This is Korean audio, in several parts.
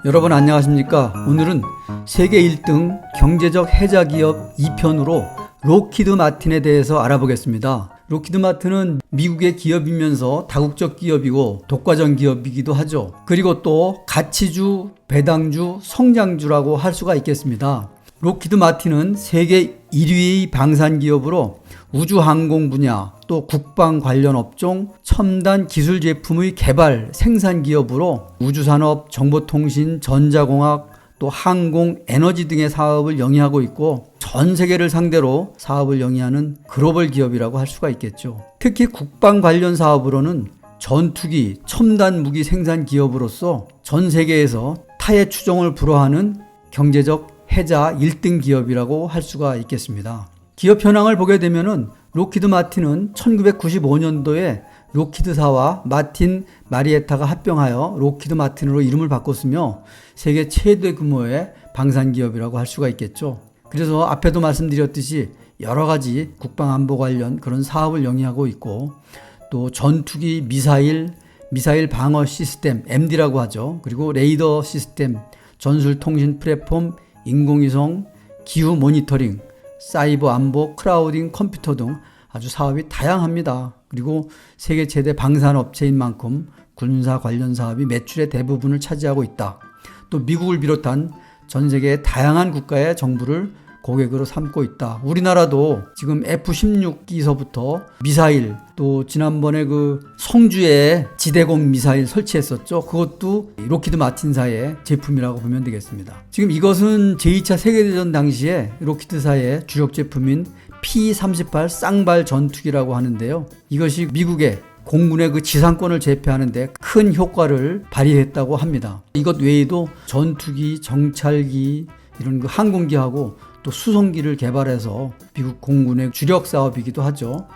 여러분 안녕하십니까? 오늘은 세계 1등 경제적 해자 기업 2편으로 록히드 마틴에 대해서 알아보겠습니다. 록히드 마틴은 미국의 기업이면서 다국적 기업이고 독과점 기업이기도 하죠. 그리고 또 가치주, 배당주, 성장주라고 할 수가 있겠습니다. 록히드 마틴은 세계 1위의 방산 기업으로 우주항공 분야, 또 국방 관련 업종, 첨단 기술 제품의 개발, 생산 기업으로 우주산업, 정보통신, 전자공학, 또 항공, 에너지 등의 사업을 영위하고 있고 전 세계를 상대로 사업을 영위하는 글로벌 기업이라고 할 수가 있겠죠. 특히 국방 관련 사업으로는 전투기, 첨단 무기 생산 기업으로서 전 세계에서 타의 추종을 불허하는 경제적 해자 1등 기업이라고 할 수가 있겠습니다. 기업 현황을 보게 되면은 록히드 마틴은 1995년도에 록히드사와 마틴 마리에타가 합병하여 록히드 마틴으로 이름을 바꿨으며 세계 최대 규모의 방산 기업이라고 할 수가 있겠죠. 그래서 앞에도 말씀드렸듯이 여러 가지 국방 안보 관련 그런 사업을 영위하고 있고 또 전투기, 미사일 방어 시스템 MD라고 하죠. 그리고 레이더 시스템, 전술 통신 플랫폼, 인공위성, 기후 모니터링, 사이버 안보, 크라우딩, 컴퓨터 등 아주 사업이 다양합니다. 그리고 세계 최대 방산업체인 만큼 군사 관련 사업이 매출의 대부분을 차지하고 있다. 또 미국을 비롯한 전 세계의 다양한 국가의 정부를 고객으로 삼고 있다. 우리나라도 지금 F-16기서부터 미사일, 또 지난번에 그 성주에 지대공 미사일 설치했었죠. 그것도 록히드 마틴사의 제품이라고 보면 되겠습니다. 지금 이것은 제2차 세계대전 당시에 록히드사의 주력 제품인 P-38 쌍발 전투기라고 하는데요. 이것이 미국의 공군의 그 지상권을 제패하는데 큰 효과를 발휘했다고 합니다. 이것 외에도 전투기, 정찰기, 이런 그 항공기하고 또 수송기를 개발해서 미국 공군의 주력 사업이기도 하죠.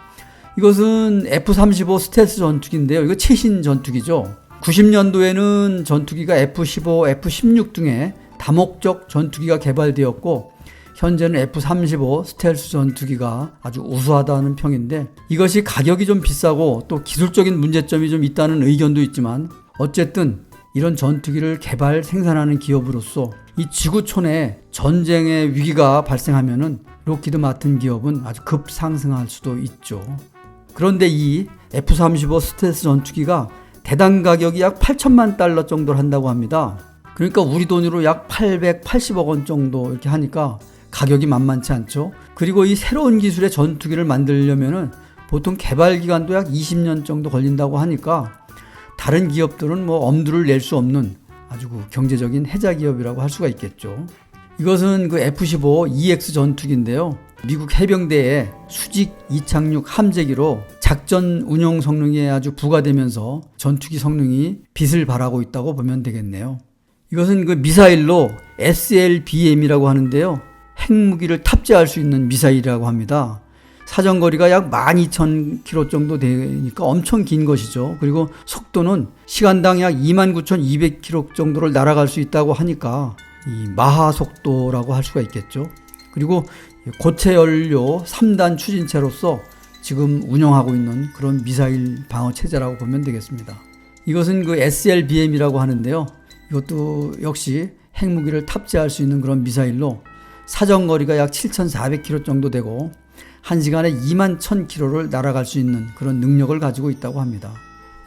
이것은 F-35 스텔스 전투기인데요. 이거 최신 전투기죠. 90년도에는 전투기가 F-15, F-16 등의 다목적 전투기가 개발되었고 현재는 F-35 스텔스 전투기가 아주 우수하다는 평인데 이것이 가격이 좀 비싸고 또 기술적인 문제점이 좀 있다는 의견도 있지만 어쨌든 이런 전투기를 개발, 생산하는 기업으로서 이 지구촌에 전쟁의 위기가 발생하면은 록히드 마틴 기업은 아주 급상승할 수도 있죠. 그런데 이 F-35 스텔스 전투기가 대당 가격이 약 8천만 달러 정도를 한다고 합니다. 그러니까 우리 돈으로 약 880억 원 정도 이렇게 하니까 가격이 만만치 않죠. 그리고 이 새로운 기술의 전투기를 만들려면은 보통 개발 기간도 약 20년 정도 걸린다고 하니까 다른 기업들은 뭐 엄두를 낼 수 없는 아주 경제적인 해자 기업이라고 할 수가 있겠죠. 이것은 그 F-15 EX 전투기인데요. 미국 해병대의 수직 이착륙 함재기로 작전 운용 성능이 아주 부과되면서 전투기 성능이 빛을 발하고 있다고 보면 되겠네요. 이것은 그 미사일로 SLBM이라고 하는데요. 핵무기를 탑재할 수 있는 미사일이라고 합니다. 사정거리가 약 12,000km 정도 되니까 엄청 긴 것이죠. 그리고 속도는 시간당 약 29,200km 정도를 날아갈 수 있다고 하니까 이 마하 속도라고 할 수가 있겠죠. 그리고 고체 연료 3단 추진체로서 지금 운영하고 있는 그런 미사일 방어 체제라고 보면 되겠습니다. 이것은 그 SLBM이라고 하는데요. 이것도 역시 핵무기를 탑재할 수 있는 그런 미사일로 사정거리가 약 7,400km 정도 되고 1시간에 21,000km를 날아갈 수 있는 그런 능력을 가지고 있다고 합니다.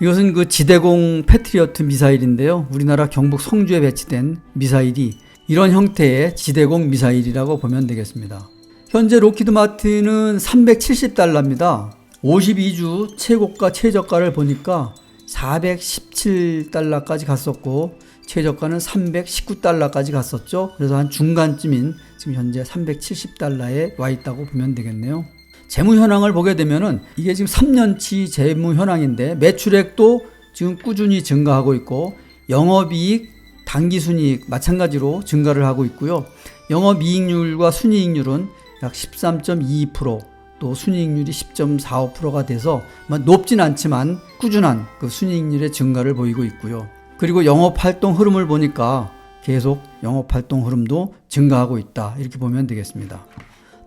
이것은 그 지대공 패트리어트 미사일인데요. 우리나라 경북 성주에 배치된 미사일이 이런 형태의 지대공 미사일이라고 보면 되겠습니다. 현재 록히드 마틴은 370달러입니다. 52주 최고가 최저가를 보니까 417달러까지 갔었고 최저가는 319달러까지 갔었죠. 그래서 한 중간쯤인 지금 현재 370달러에 와 있다고 보면 되겠네요. 재무 현황을 보게 되면은 이게 지금 3년치 재무 현황인데 매출액도 지금 꾸준히 증가하고 있고 영업이익, 당기순이익 마찬가지로 증가를 하고 있고요. 영업이익률과 순이익률은 약 13.22%, 또 순이익률이 10.45%가 돼서 높진 않지만 꾸준한 그 순이익률의 증가를 보이고 있고요. 그리고 영업활동 흐름을 보니까 계속 영업활동 흐름도 증가하고 있다. 이렇게 보면 되겠습니다.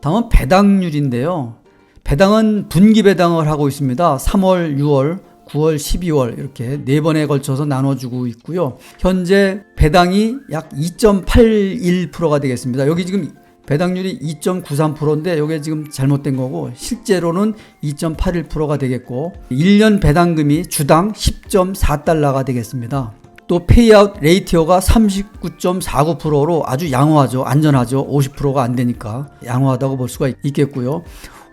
다음은 배당률인데요. 배당은 분기 배당을 하고 있습니다. 3월, 6월, 9월, 12월 이렇게 4번에 걸쳐서 나눠주고 있고요. 현재 배당이 약 2.81%가 되겠습니다. 여기 지금 배당률이 2.93%인데 이게 지금 잘못된 거고 실제로는 2.81%가 되겠고 1년 배당금이 주당 10.4달러가 되겠습니다. 또 페이아웃 레이티오가 39.49%로 아주 양호하죠. 안전하죠. 50%가 안 되니까 양호하다고 볼 수가 있겠고요.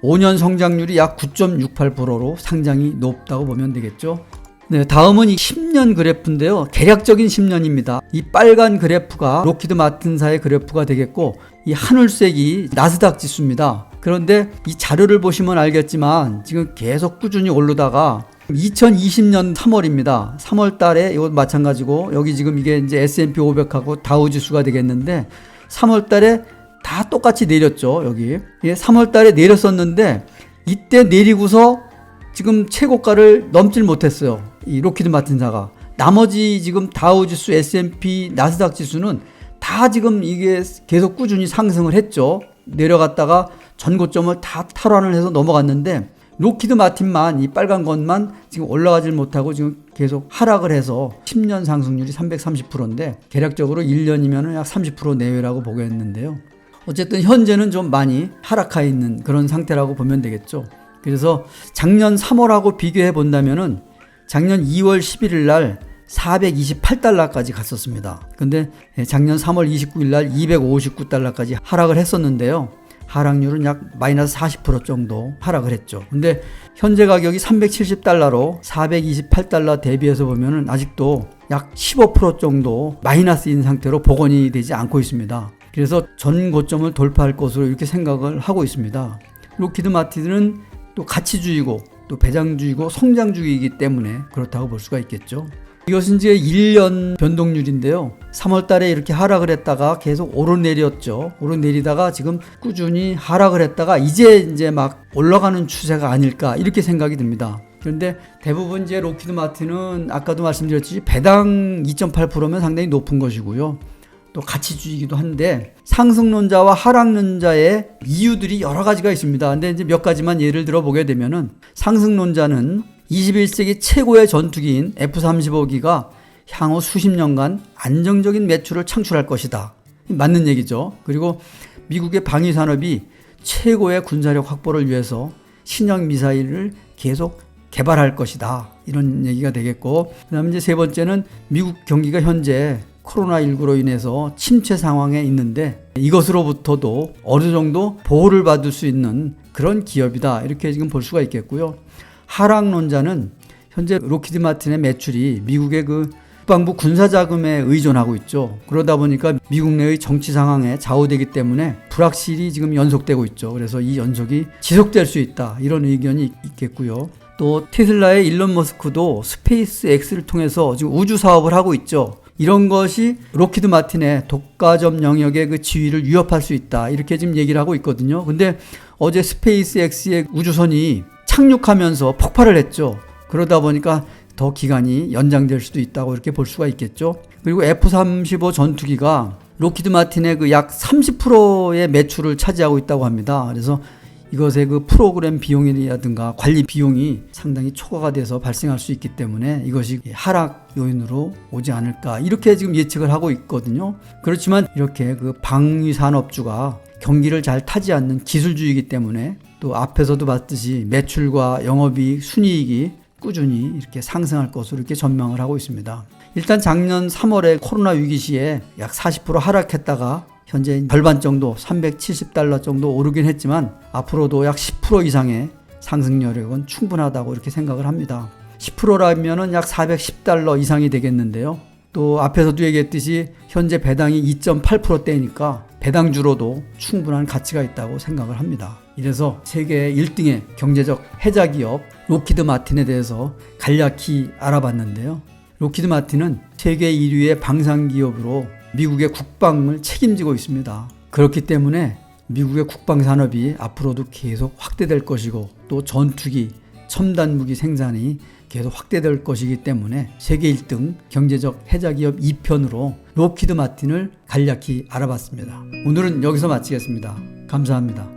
5년 성장률이 약 9.68%로 상당히 높다고 보면 되겠죠. 네, 다음은 이 10년 그래프인데요. 개략적인 10년입니다. 이 빨간 그래프가 록히드 마틴사의 그래프가 되겠고 이 하늘색이 나스닥 지수입니다. 그런데 이 자료를 보시면 알겠지만 지금 계속 꾸준히 오르다가 2020년 3월입니다. 3월 달에 이것 마찬가지고 여기 지금 이게 이제 S&P 500하고 다우 지수가 되겠는데 3월 달에 다 똑같이 내렸죠. 여기. 3월 달에 내렸었는데 이때 내리고서 지금 최고가를 넘질 못했어요. 이 록히드 마틴사가. 나머지 지금 다우지수, S&P, 나스닥 지수는 다 지금 이게 계속 꾸준히 상승을 했죠. 내려갔다가 전고점을 다 탈환을 해서 넘어갔는데 록히드 마틴만 이 빨간 것만 지금 올라가질 못하고 지금 계속 하락을 해서 10년 상승률이 330%인데 개략적으로 1년이면 약 30% 내외라고 보겠는데요. 어쨌든 현재는 좀 많이 하락해 있는 그런 상태라고 보면 되겠죠. 그래서 작년 3월하고 비교해 본다면은 작년 2월 11일 날 428달러까지 갔었습니다. 근데 작년 3월 29일 날 259달러까지 하락을 했었는데요. 하락률은 약 마이너스 40% 정도 하락을 했죠. 근데 현재 가격이 370달러로 428달러 대비해서 보면은 아직도 약 15% 정도 마이너스인 상태로 복원이 되지 않고 있습니다. 그래서 전 고점을 돌파할 것으로 이렇게 생각을 하고 있습니다. 록히드 마틴은 또 가치주의고 또 배당주의고 성장주의이기 때문에 그렇다고 볼 수가 있겠죠. 이것은 이제 1년 변동률인데요. 3월 달에 이렇게 하락을 했다가 계속 오르내렸죠. 오르내리다가 지금 꾸준히 하락을 했다가 이제 막 올라가는 추세가 아닐까 이렇게 생각이 듭니다. 그런데 대부분 이제 록히드 마틴은 아까도 말씀드렸듯이 배당 2.8%면 상당히 높은 것이고요. 또 가치주의이기도 한데 상승론자와 하락론자의 이유들이 여러 가지가 있습니다. 근데 이제 몇 가지만 예를 들어 보게 되면은 상승론자는 21세기 최고의 전투기인 F-35기가 향후 수십 년간 안정적인 매출을 창출할 것이다. 맞는 얘기죠. 그리고 미국의 방위산업이 최고의 군사력 확보를 위해서 신형 미사일을 계속 개발할 것이다. 이런 얘기가 되겠고, 그 다음에 이제 세 번째는 미국 경기가 현재 코로나19로 인해서 침체 상황에 있는데 이것으로부터도 어느 정도 보호를 받을 수 있는 그런 기업이다. 이렇게 지금 볼 수가 있겠고요. 하락론자는 현재 록히드 마틴의 매출이 미국의 그 국방부 군사자금에 의존하고 있죠. 그러다 보니까 미국 내의 정치 상황에 좌우되기 때문에 불확실히 지금 연속되고 있죠. 그래서 이 연속이 지속될 수 있다. 이런 의견이 있겠고요. 또 테슬라의 일론 머스크도 스페이스 X를 통해서 지금 우주 사업을 하고 있죠. 이런 것이 록히드 마틴의 독과점 영역의 그 지위를 위협할 수 있다. 이렇게 지금 얘기를 하고 있거든요. 근데 어제 스페이스 X의 우주선이 착륙하면서 폭발을 했죠. 그러다 보니까 더 기간이 연장될 수도 있다고 이렇게 볼 수가 있겠죠. 그리고 F-35 전투기가 록히드 마틴의 그 약 30%의 매출을 차지하고 있다고 합니다. 그래서 이것의 그 프로그램 비용이라든가 관리 비용이 상당히 초과가 돼서 발생할 수 있기 때문에 이것이 하락 요인으로 오지 않을까 이렇게 지금 예측을 하고 있거든요. 그렇지만 이렇게 그 방위 산업주가 경기를 잘 타지 않는 기술주의이기 때문에 또 앞에서도 봤듯이 매출과 영업이익, 순이익이 꾸준히 이렇게 상승할 것으로 이렇게 전망을 하고 있습니다. 일단 작년 3월에 코로나 위기 시에 약 40% 하락했다가 현재 절반 정도 370달러 정도 오르긴 했지만 앞으로도 약 10% 이상의 상승 여력은 충분하다고 이렇게 생각을 합니다. 10%라면은 약 410달러 이상이 되겠는데요. 또 앞에서도 얘기했듯이 현재 배당이 2.8%대니까 배당주로도 충분한 가치가 있다고 생각을 합니다. 이래서 세계 1등의 경제적 해자 기업 록히드 마틴에 대해서 간략히 알아봤는데요. 록히드 마틴은 세계 1위의 방산 기업으로 미국의 국방을 책임지고 있습니다. 그렇기 때문에 미국의 국방 산업이 앞으로도 계속 확대될 것이고 또 전투기, 첨단 무기 생산이 계속 확대될 것이기 때문에 세계 1등 경제적 해자 기업 2편으로 록히드 마틴을 간략히 알아봤습니다. 오늘은 여기서 마치겠습니다. 감사합니다.